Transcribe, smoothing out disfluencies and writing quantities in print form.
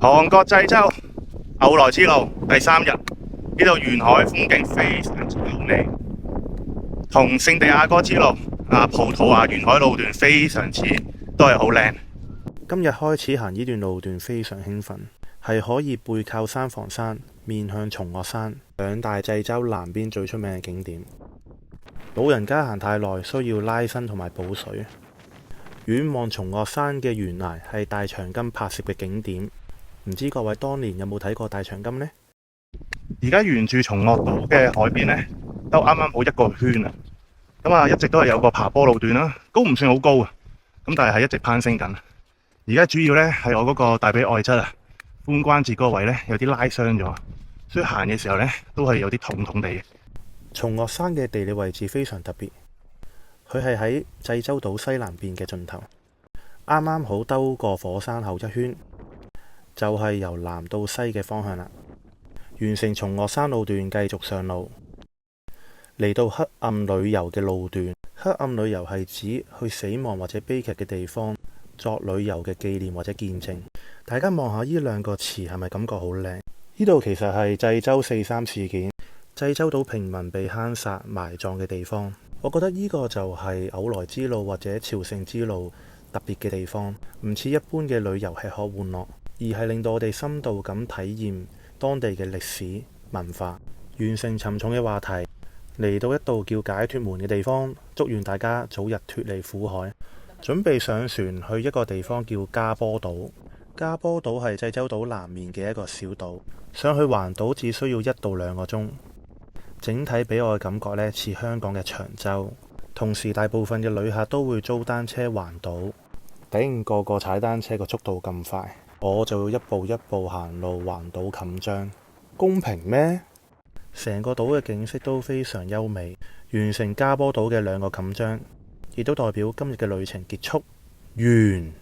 韓國濟州牛來之路第3日，呢度沿海風景非常之優美，同聖地亞哥之路葡萄牙沿海路段非常之都係好靚。今日開始行呢段路段非常興奮，係可以背靠三房山，面向松嶽山，兩大濟州南邊最出名嘅景點。老人家行太耐，需要拉伸同埋補水。遠望松嶽山嘅懸崖係大長今拍攝嘅景點，唔知各位當年有冇睇過大長今呢？而家沿住松嶽島嘅海邊呢，都啱啱好一個圈啊！一直都係有個爬坡路段啦，高唔算好高啊，但係一直攀升緊。而家主要呢係我嗰個大髀外側髖關節嗰個位呢有啲拉傷咗，所以行嘅時候呢都係有啲痛痛地嘅。松嶽山嘅地理位置非常特別，佢係喺濟州島西南邊嘅盡頭，啱啱好兜過火山口一圈，就係由南到西嘅方向啦。完成松嶽山路段，繼續上路，嚟到黑暗旅遊嘅路段。黑暗旅遊係指去死亡或者悲劇嘅地方作旅遊嘅紀念或者見證。大家望下呢兩個詞係咪感覺好靚？呢度其實係濟州4.3事件，濟州島平民被坑殺埋葬嘅地方。我覺得呢個就係牛來之路或者朝聖之路特別嘅地方，唔似一般嘅旅遊吃喝玩樂，而係令到我哋深度咁體驗當地嘅歷史文化。完成沉重嘅話題，嚟到一度叫解脫門嘅地方，祝願大家早日脫離苦海。準備上船去一個地方叫加坡島。加坡島係濟州島南面嘅一個小島，上去環島只需要1到2個鐘。整體俾我嘅感覺呢，似香港嘅長洲。同時大部分嘅旅客都會租單車環島，頂個個踩單車個速度咁快，我就要一步一步行路環島冚章。公平咩？成個島嘅景色都非常優美。完成加坡島嘅2個冚章，亦都代表今日嘅旅程結束完。